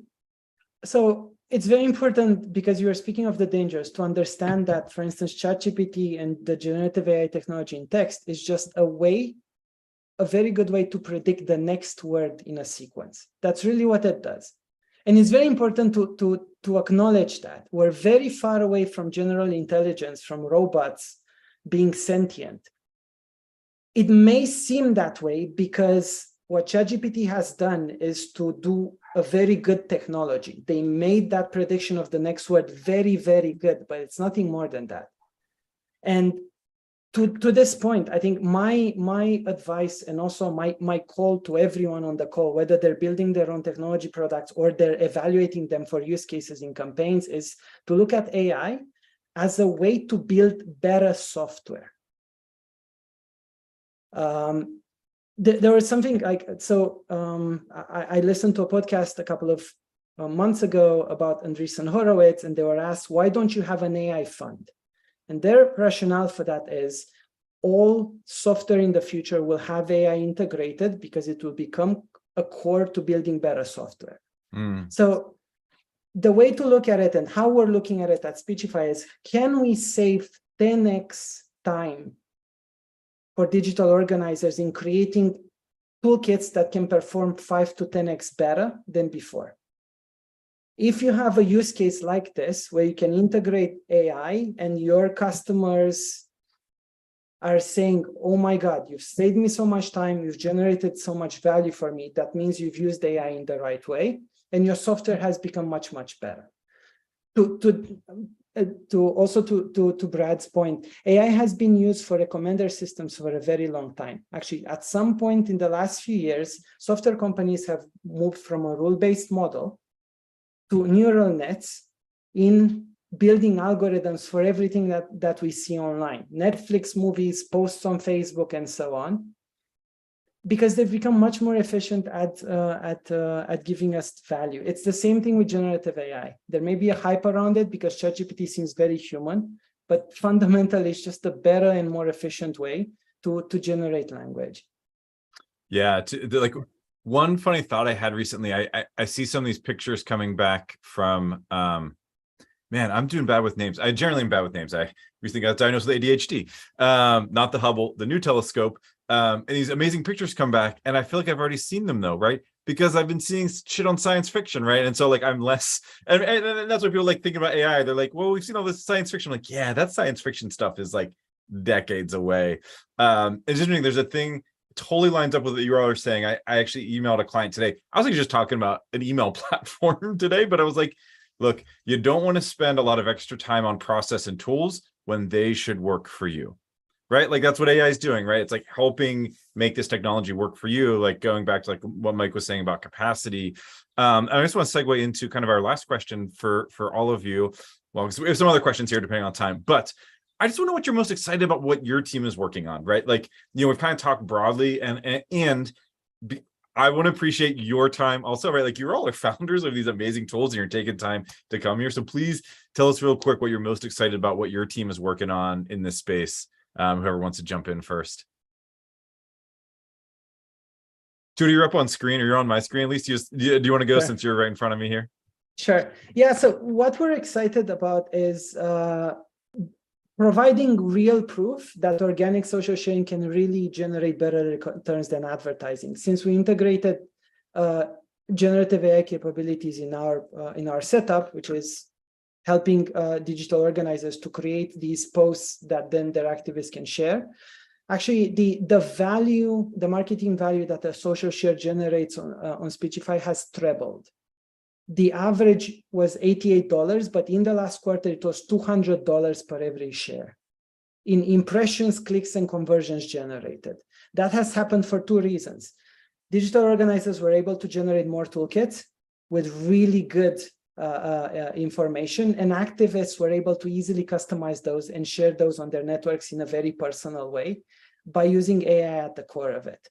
so. It's very important because you are speaking of the dangers to understand that, for instance, ChatGPT and the generative AI technology in text is just a very good way to predict the next word in a sequence. That's really what it does. And it's very important to acknowledge that we're very far away from general intelligence, from robots being sentient. It may seem that way because what ChatGPT has done is to do a very good technology. They made that prediction of the next word very, very good, but it's nothing more than that. And to this point, I think my advice and also my call to everyone on the call, whether they're building their own technology products or they're evaluating them for use cases in campaigns, is to look at AI as a way to build better software. There was something like, I listened to a podcast a couple of months ago about Andreessen Horowitz, and they were asked, why don't you have an AI fund? And their rationale for that is all software in the future will have AI integrated because it will become a core to building better software. So the way to look at it and how we're looking at it at Speechify is, can we save 10x time for digital organizers in creating toolkits that can perform 5 to 10x better than before? If you have a use case like this, where you can integrate AI and your customers are saying, oh my God, you've saved me so much time, you've generated so much value for me, that means you've used AI in the right way, and your software has become much, much better. To Brad's point, AI has been used for recommender systems for a very long time. Actually, at some point in the last few years, software companies have moved from a rule-based model to neural nets in building algorithms for everything that we see online. Netflix movies, posts on Facebook, and so on, because they've become much more efficient at giving us value. It's the same thing with generative AI. There may be a hype around it because ChatGPT seems very human, but fundamentally it's just a better and more efficient way to generate language. Yeah, like one funny thought I had recently, I see some of these pictures coming back from, man, I'm doing bad with names. I generally am bad with names. I recently got diagnosed with ADHD, not the Hubble, the new telescope. And these amazing pictures come back, and I feel like I've already seen them though, right? Because I've been seeing shit on science fiction, right? And so like I'm less, and that's why people like thinking about AI. They're like, well, we've seen all this science fiction. I'm like, yeah, that science fiction stuff is like decades away. It's interesting. There's a thing totally lines up with what you all are saying. I actually emailed a client today. I was like just talking about an email platform today, but I was like, look, you don't want to spend a lot of extra time on process and tools when they should work for you, right? Like that's what AI is doing, right? It's like helping make this technology work for you. Like going back to like what Mike was saying about capacity. And I just want to segue into kind of our last question for all of you. Well, because we have some other questions here depending on time, but I just want to know what you're most excited about, what your team is working on, right? Like, you know, we've kind of talked broadly I want to appreciate your time also, right? Like you all are founders of these amazing tools and you're taking time to come here. So please tell us real quick what you're most excited about, what your team is working on in this space. Whoever wants to jump in first. Judy, you're up on screen, or you're on my screen. At least do you want to go since you're right in front of me here? Sure. Yeah. So what we're excited about is providing real proof that organic social sharing can really generate better returns than advertising. Since we integrated generative AI capabilities in our setup, which is helping digital organizers to create these posts that then their activists can share. Actually, the marketing value that a social share generates on Speechify has trebled. The average was $88, but in the last quarter, it was $200 per every share in impressions, clicks, and conversions generated. That has happened for two reasons. Digital organizers were able to generate more toolkits with really good information, and activists were able to easily customize those and share those on their networks in a very personal way by using AI at the core of it.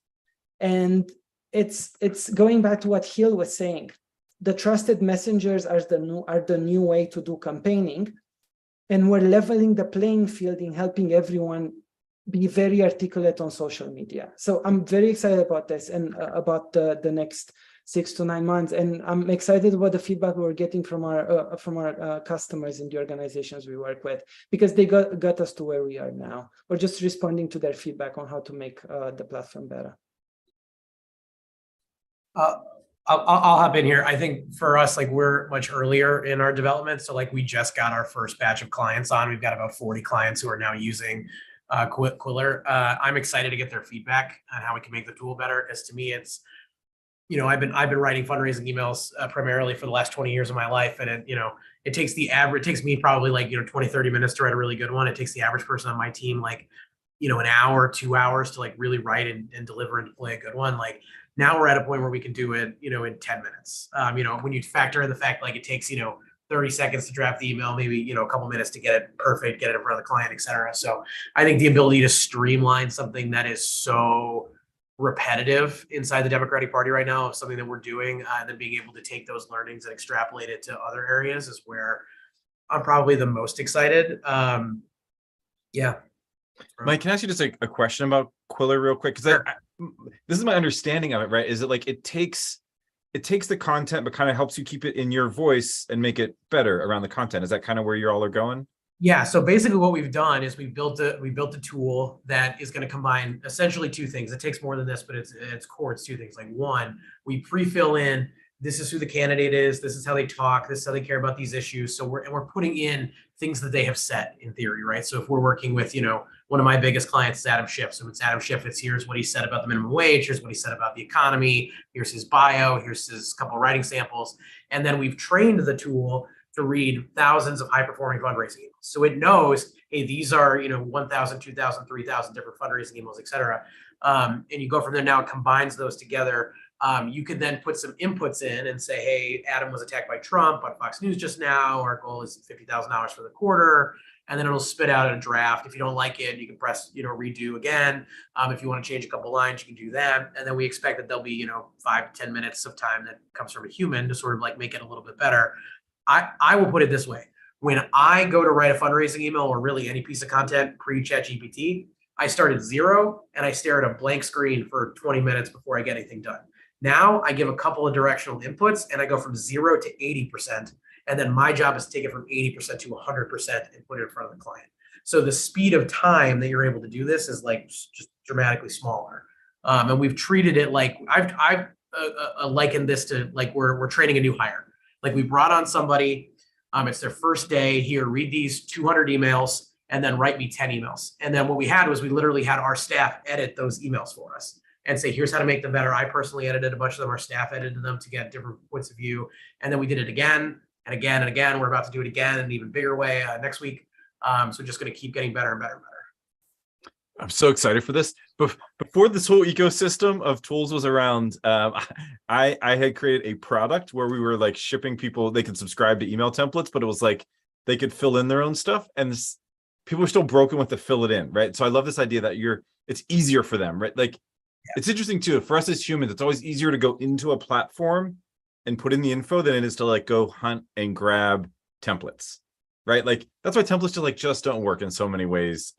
And it's going back to what Hill was saying. The trusted messengers are the new way to do campaigning, and we're leveling the playing field in helping everyone be very articulate on social media. So I'm very excited about this and about the next 6 to 9 months, and I'm excited about the feedback we're getting from our customers in the organizations we work with, because they got us to where we are now. We're just responding to their feedback on how to make the platform better. I'll hop in here. I think for us, like we're much earlier in our development. So like we just got our first batch of clients on. We've got about 40 clients who are now using Quiller. I'm excited to get their feedback on how we can make the tool better. Because to me, it's, you know, I've been writing fundraising emails primarily for the last 20 years of my life. And it takes it takes me probably like, 20, 30 minutes to write a really good one. It takes the average person on my team like, an hour, 2 hours to like really write and deliver and play a good one. Like now we're at a point where we can do it, in 10 minutes. When you factor in the fact like it takes, 30 seconds to draft the email, maybe, a couple minutes to get it perfect, get it in front of the client, et cetera. So I think the ability to streamline something that is so repetitive inside the Democratic Party right now, of something that we're doing, and then being able to take those learnings and extrapolate it to other areas is where I'm probably the most excited. Yeah. Mike, can I ask you just a question about Quiller real quick? Because Sure. This is my understanding of it, right? Is it like it takes the content, but kind of helps you keep it in your voice and make it better around the content? Is that kind of where you all are going? Yeah. So basically what we've done is we built a tool that is going to combine essentially two things. It takes more than this, but it's core. It's two things. Like one, we pre-fill in, this is who the candidate is. This is how they talk. This is how they care about these issues. So we're putting in things that they have said in theory, right? So if we're working with, one of my biggest clients is Adam Schiff. So it's Adam Schiff. Here's what he said about the minimum wage. Here's what he said about the economy. Here's his bio. Here's his couple of writing samples. And then we've trained the tool to read thousands of high-performing fundraising emails. So it knows, hey, these are, 1,000, 2,000, 3,000 different fundraising emails, et cetera. And you go from there. Now it combines those together. You could then put some inputs in and say, hey, Adam was attacked by Trump on Fox News just now. Our goal is $50,000 for the quarter. And then it'll spit out a draft. If you don't like it, you can press, redo again. If you want to change a couple lines, you can do that. And then we expect that there'll be, 5 to 10 minutes of time that comes from a human to sort of like make it a little bit better. I will put it this way. When I go to write a fundraising email or really any piece of content pre-ChatGPT, I start at 0 and I stare at a blank screen for 20 minutes before I get anything done. Now I give a couple of directional inputs and I go from 0 to 80%. And then my job is to take it from 80% to 100% and put it in front of the client. So the speed of time that you're able to do this is like just dramatically smaller. And we've treated it like I've likened this to like we're training a new hire. Like we brought on somebody, it's their first day here, read these 200 emails and then write me 10 emails. And then what we had was we literally had our staff edit those emails for us. and say, here's how to make them better. I personally edited a bunch of them. Our staff edited them to get different points of view. And then we did it again and again and again. We're about to do it again in an even bigger way next week. So just going to keep getting better and better and better. I'm so excited for this. Before this whole ecosystem of tools was around, I had created a product where we were like shipping people, they could subscribe to email templates, but it was like they could fill in their own stuff, and people are still broken with to fill it in, right? So I love this idea that it's easier for them, right? Like it's interesting too, for us as humans, it's always easier to go into a platform and put in the info than it is to like go hunt and grab templates, right? Like that's why templates just don't work in so many ways.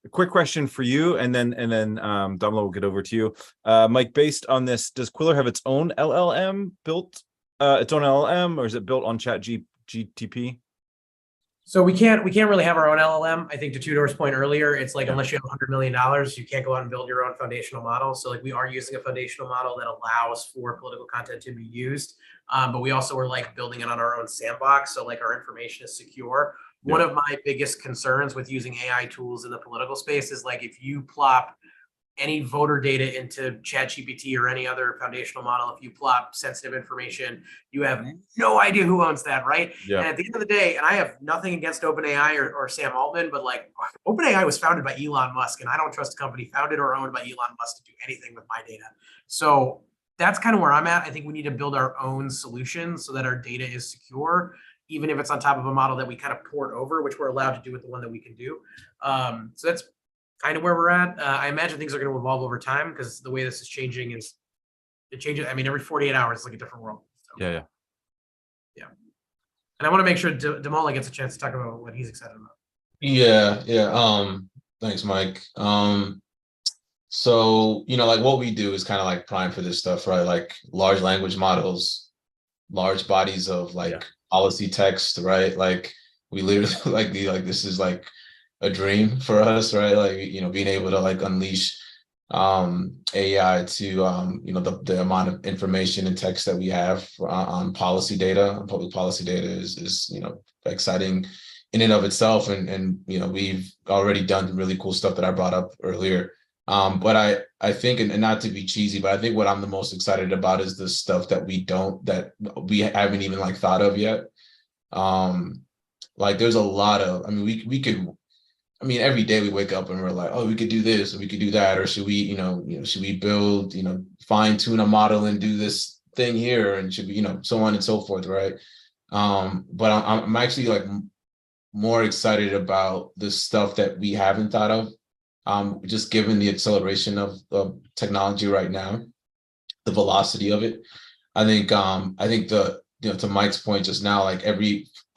A quick question for you, and then Demaldo will get over to you. Mike, based on this, does Quiller have its own LLM built, its own LLM, or is it built on ChatGPT? So we can't really have our own LLM. I think to Tudor's point earlier, it's like, unless you have $100 million, you can't go out and build your own foundational model. So like we are using a foundational model that allows for political content to be used. But we also are like building it on our own sandbox. So like our information is secure. One of my biggest concerns with using AI tools in the political space is like, if you plop any voter data into ChatGPT or any other foundational model, if you plop sensitive information, you have no idea who owns that, right? Yeah. And at the end of the day, and I have nothing against OpenAI or Sam Altman, but like OpenAI was founded by Elon Musk, and I don't trust a company founded or owned by Elon Musk to do anything with my data. So that's kind of where I'm at. I think we need to build our own solutions so that our data is secure, even if it's on top of a model that we kind of port over, which we're allowed to do with the one that we can do. So that's kind of where we're at. I imagine things are going to evolve over time, because the way this is changing is it changes. I mean, every 48 hours, it's like a different world. So, yeah. And I want to make sure Demaldo gets a chance to talk about what he's excited about. Yeah. Thanks, Mike. So, like what we do is kind of like prime for this stuff, right? Like large language models, large bodies of policy text, right? Like we literally this is like a dream for us, right? Like, being able to like unleash AI to the amount of information and text that we have on policy data, on public policy data is exciting in and of itself. And we've already done really cool stuff that I brought up earlier. But I think, and not to be cheesy, but I think what I'm the most excited about is the stuff that we haven't even like thought of yet. Like there's a lot of, we could, every day we wake up and we're like, oh, we could do this, or we could do that, or should we, should we build, fine tune a model and do this thing here, and should we, so on and so forth, right? But I'm actually like more excited about the stuff that we haven't thought of, just given the acceleration of technology right now, the velocity of it. I think to Mike's point just now, like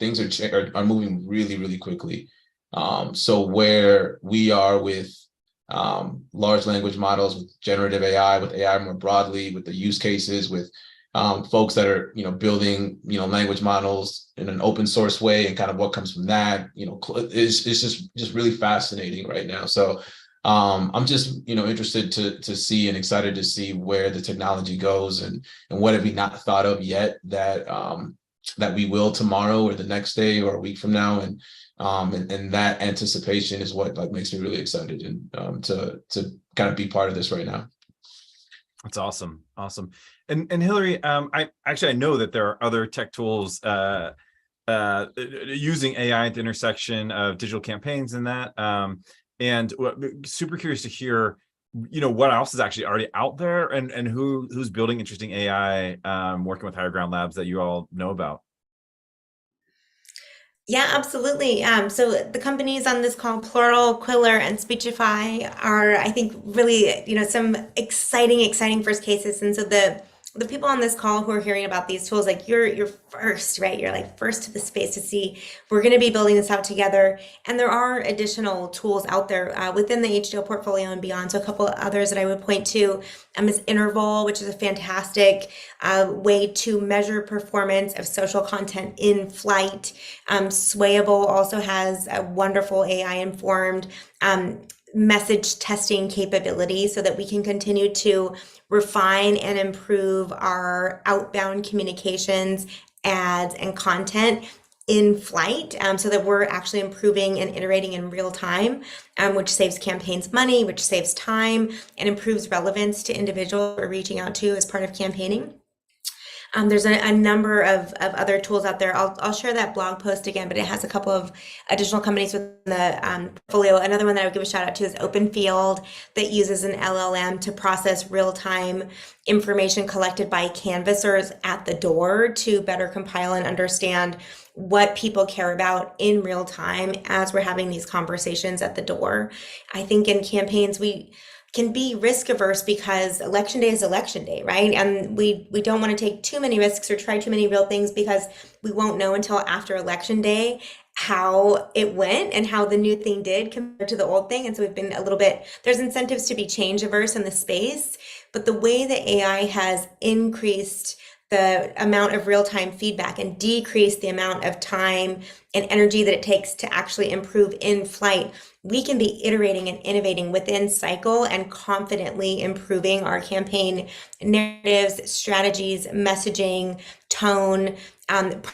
things are moving really, really quickly. So where we are with large language models, with generative AI, with AI more broadly, with the use cases, with folks that are building language models in an open source way, and kind of what comes from that, is just really fascinating right now. So I'm just interested to see, and excited to see where the technology goes, and what have we not thought of yet that we will tomorrow or the next day or a week from now. And that anticipation is what like makes me really excited, and to kind of be part of this right now. That's awesome. And Hillary, I know that there are other tech tools using AI at the intersection of digital campaigns and that. And super curious to hear, what else is actually already out there, and who's building interesting AI, working with Higher Ground Labs that you all know about. Yeah, absolutely. So the companies on this call, Plural, Quiller, and Speechify, are, I think, really, some exciting first cases. And so the people on this call who are hearing about these tools, like you're first, right? You're like first to the space to see. We're going to be building this out together, and there are additional tools out there within the HDO portfolio and beyond. So a couple of others that I would point to is Interval, which is a fantastic way to measure performance of social content in flight. Swayable also has a wonderful AI-informed message testing capability, so that we can continue to refine and improve our outbound communications, ads, and content in flight, so that we're actually improving and iterating in real time, which saves campaigns money, which saves time, and improves relevance to individuals we're reaching out to as part of campaigning. There's a number of other tools out there. I'll share that blog post again, but it has a couple of additional companies within the portfolio. Another one that I would give a shout out to is OpenField, that uses an LLM to process real-time information collected by canvassers at the door to better compile and understand what people care about in real time as we're having these conversations at the door. I think in campaigns, we can be risk averse because election day is election day, right? And we don't want to take too many risks or try too many real things because we won't know until after election day how it went and how the new thing did compared to the old thing. And so we've been a little bit, there's incentives to be change averse in the space, but the way that AI has increased the amount of real-time feedback and decrease the amount of time and energy that it takes to actually improve in flight, we can be iterating and innovating within cycle and confidently improving our campaign narratives, strategies, messaging, tone,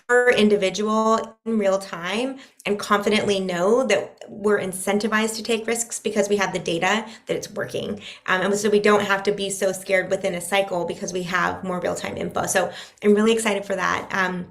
per individual in real time, and confidently know that we're incentivized to take risks because we have the data that it's working. And so we don't have to be so scared within a cycle because we have more real-time info. So I'm really excited for that.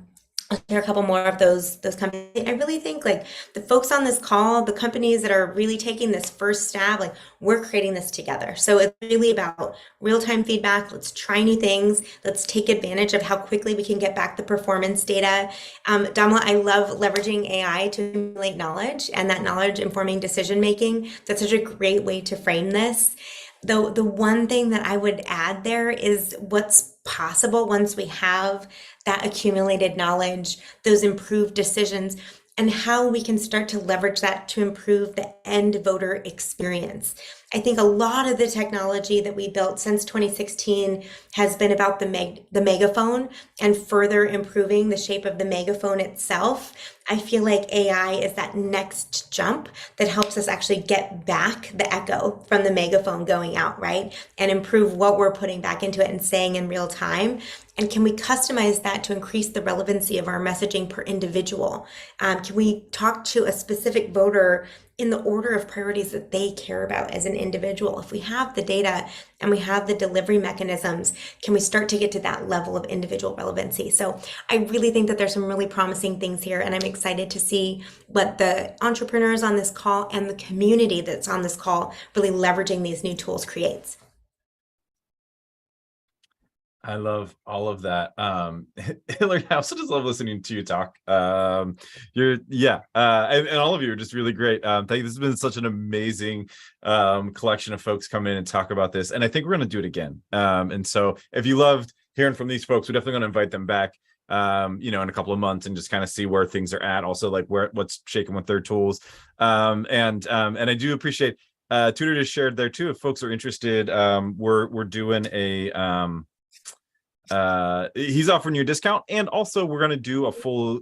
I'll share a couple more of those companies. I really think like the folks on this call, the companies that are really taking this first stab, like we're creating this together. So it's really about real-time feedback. Let's try new things. Let's take advantage of how quickly we can get back the performance data. Damla, I love leveraging AI to accumulate knowledge and that knowledge informing decision-making. That's such a great way to frame this. The one thing that I would add there is what's possible once we have that accumulated knowledge, those improved decisions, and how we can start to leverage that to improve the end voter experience. I think a lot of the technology that we built since 2016 has been about the megaphone and further improving the shape of the megaphone itself. I feel like AI is that next jump that helps us actually get back the echo from the megaphone going out, right? And improve what we're putting back into it and saying in real time. And can we customize that to increase the relevancy of our messaging per individual? Can we talk to a specific voter in the order of priorities that they care about as an individual? If we have the data and we have the delivery mechanisms, can we start to get to that level of individual relevancy? So I really think that there's some really promising things here, and I'm excited to see what the entrepreneurs on this call and the community that's on this call really leveraging these new tools creates. I love all of that. Hillary, I also just love listening to you talk. And all of you are just really great. Thank you. This has been such an amazing collection of folks come in and talk about this. And I think we're going to do it again. And so if you loved hearing from these folks, we're definitely going to invite them back, in a couple of months and just kind of see where things are at. Also, like what's shaking with their tools. And I do appreciate Tutor just shared there too. If folks are interested, we're doing a he's offering you a discount, and also we're going to do a full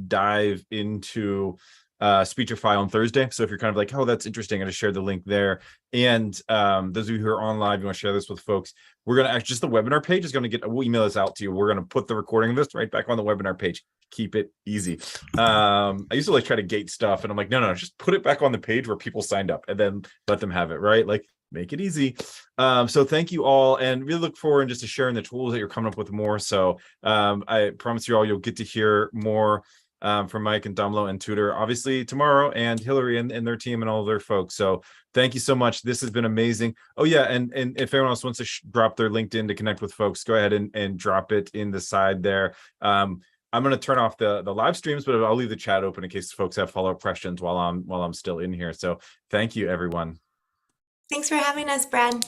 dive into Speechify on Thursday. So if you're kind of like, oh, that's interesting, I'm going to share the link there. And those of you who are on live, you want to share this with folks, we're going to just the webinar page is going to get, we'll email this out to you. We're going to put the recording of this right back on the webinar page. Keep it easy. I used to like try to gate stuff, and I'm like, no, just put it back on the page where people signed up and then let them have it, right? Like, make it easy. So thank you all, and really look forward just to sharing the tools that you're coming up with more. So I promise you all, you'll get to hear more from Mike and Demaldo and Tutor, obviously tomorrow, and Hillary and their team and all of their folks. So thank you so much. This has been amazing. Oh yeah, and if anyone else wants to drop their LinkedIn to connect with folks, go ahead and drop it in the side there. I'm going to turn off the live streams, but I'll leave the chat open in case folks have follow-up questions while I'm still in here. So thank you, everyone. Thanks for having us, Brad.